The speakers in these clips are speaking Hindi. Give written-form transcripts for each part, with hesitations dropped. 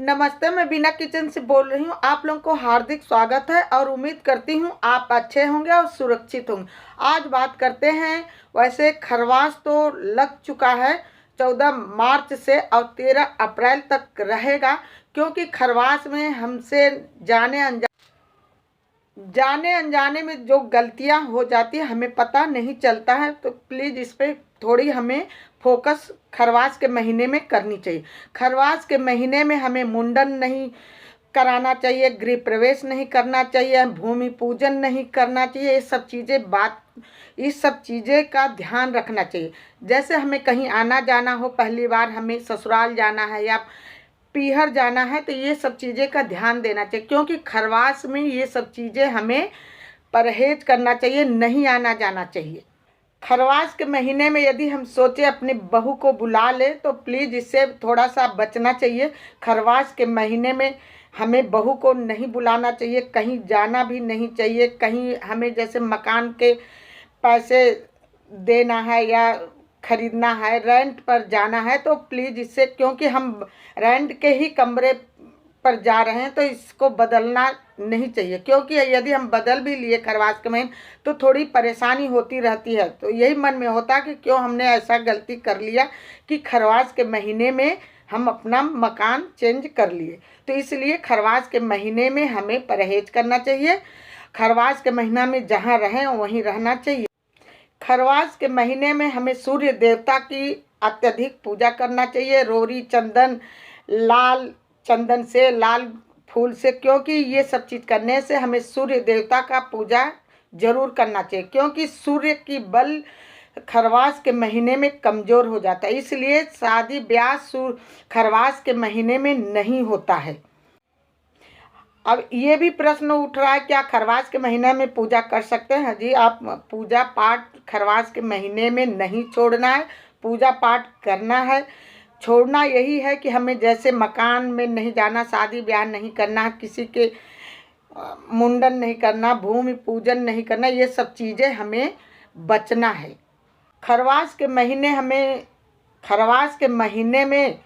नमस्ते, मैं बीना किचन से बोल रही हूँ। आप लोगों को हार्दिक स्वागत है और उम्मीद करती हूँ आप अच्छे होंगे और सुरक्षित होंगे। आज बात करते हैं, वैसे खरवास तो लग चुका है 14 मार्च से और 13 अप्रैल तक रहेगा, क्योंकि खरवास में हमसे जाने अनजाने में जो गलतियां हो जाती है हमें पता नहीं चलता है। तो प्लीज़ इस पर थोड़ी हमें फोकस खरवास के महीने में करनी चाहिए। खरवास के महीने में हमें मुंडन नहीं कराना चाहिए, गृह प्रवेश नहीं करना चाहिए, भूमि पूजन नहीं करना चाहिए। इस सब चीज़ें का ध्यान रखना चाहिए। जैसे हमें कहीं आना जाना हो, पहली बार हमें ससुराल जाना है या पीहर जाना है, तो ये सब चीज़ें का ध्यान देना चाहिए, क्योंकि खरवास में ये सब चीज़ें हमें परहेज करना चाहिए, नहीं आना जाना चाहिए। खरवास के महीने में यदि हम सोचे अपनी बहू को बुला ले तो प्लीज़ इससे थोड़ा सा बचना चाहिए। खरवास के महीने में हमें बहू को नहीं बुलाना चाहिए, कहीं जाना भी नहीं चाहिए। कहीं हमें जैसे मकान के पैसे देना है या खरीदना है, रेंट पर जाना है, तो प्लीज़ इससे, क्योंकि हम रेंट के ही कमरे पर जा रहे हैं तो इसको बदलना नहीं चाहिए, क्योंकि यदि हम बदल भी लिए खरवास के महीने तो थोड़ी परेशानी होती रहती है। तो यही मन में होता कि क्यों हमने ऐसा गलती कर लिया कि खरवास के महीने में हम अपना मकान चेंज कर लिए। तो इसलिए खरवास के महीने में हमें परहेज करना चाहिए। खरवास के महीना में जहाँ रहें वहीं रहना चाहिए। खरवास के महीने में हमें सूर्य देवता की अत्यधिक पूजा करना चाहिए, रोरी चंदन, लाल चंदन से, लाल फूल से, क्योंकि ये सब चीज़ करने से हमें सूर्य देवता का पूजा जरूर करना चाहिए, क्योंकि सूर्य की बल खरवास के महीने में कमज़ोर हो जाता है। इसलिए शादी ब्याह खरवास के महीने में नहीं होता है। अब ये भी प्रश्न उठ रहा है, क्या खरवास के महीने में पूजा कर सकते हैं? जी, आप पूजा पाठ खरवास के महीने में नहीं छोड़ना है, पूजा पाठ करना है। छोड़ना यही है कि हमें जैसे मकान में नहीं जाना, शादी ब्याह नहीं करना, किसी के मुंडन नहीं करना, भूमि पूजन नहीं करना, ये सब चीज़ें हमें बचना है। खरवास के महीने में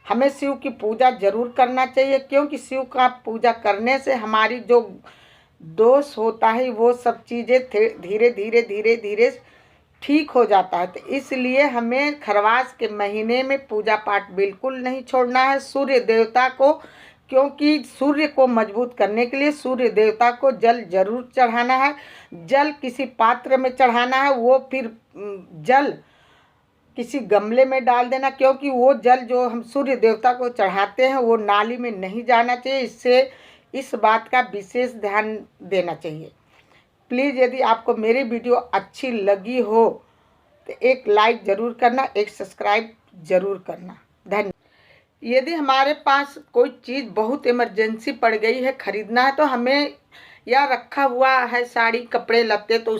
हमें शिव की पूजा जरूर करना चाहिए, क्योंकि शिव का पूजा करने से हमारी जो दोष होता है वो सब चीज़ें धीरे धीरे ठीक हो जाता है। तो इसलिए हमें खरवास के महीने में पूजा पाठ बिल्कुल नहीं छोड़ना है। सूर्य देवता को, क्योंकि सूर्य को मजबूत करने के लिए सूर्य देवता को जल जरूर चढ़ाना है। जल किसी पात्र में चढ़ाना है, वो फिर जल किसी गमले में डाल देना, क्योंकि वो जल जो हम सूर्य देवता को चढ़ाते हैं वो नाली में नहीं जाना चाहिए। इससे इस बात का विशेष ध्यान देना चाहिए। प्लीज़ यदि आपको मेरी वीडियो अच्छी लगी हो तो एक लाइक ज़रूर करना, एक सब्सक्राइब ज़रूर करना। धन्यवाद। यदि हमारे पास कोई चीज़ बहुत इमरजेंसी पड़ गई है, ख़रीदना है, तो हमें या रखा हुआ है साड़ी कपड़े लत्ते, तो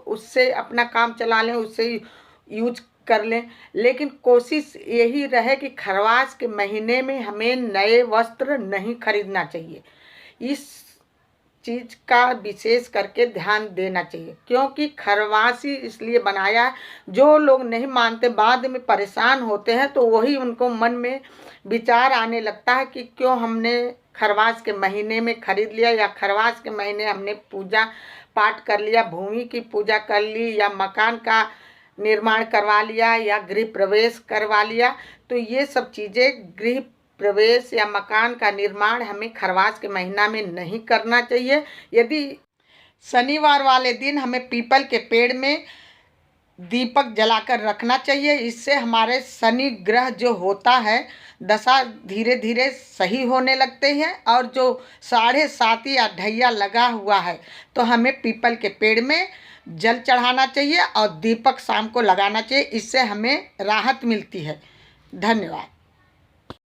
उससे अपना काम चला लें, उससे यूज कर लें। लेकिन कोशिश यही रहे कि खरवास के महीने में हमें नए वस्त्र नहीं खरीदना चाहिए। इस चीज़ का विशेष करके ध्यान देना चाहिए, क्योंकि खरवासी इसलिए बनाया है, जो लोग नहीं मानते बाद में परेशान होते हैं, तो वही उनको मन में विचार आने लगता है कि क्यों हमने खरवास के महीने में खरीद लिया, या खरवास के महीने हमने पूजा पाठ कर लिया, भूमि की पूजा कर ली, या मकान का निर्माण करवा लिया, या गृह प्रवेश करवा लिया। तो ये सब चीज़ें, गृह प्रवेश या मकान का निर्माण हमें खरवास के महीना में नहीं करना चाहिए। यदि शनिवार वाले दिन हमें पीपल के पेड़ में दीपक जलाकर रखना चाहिए। इससे हमारे शनि ग्रह जो होता है दशा धीरे धीरे सही होने लगते हैं, और जो 7.5 या ढैया लगा हुआ है तो हमें पीपल के पेड़ में जल चढ़ाना चाहिए और दीपक शाम को लगाना चाहिए। इससे हमें राहत मिलती है। धन्यवाद।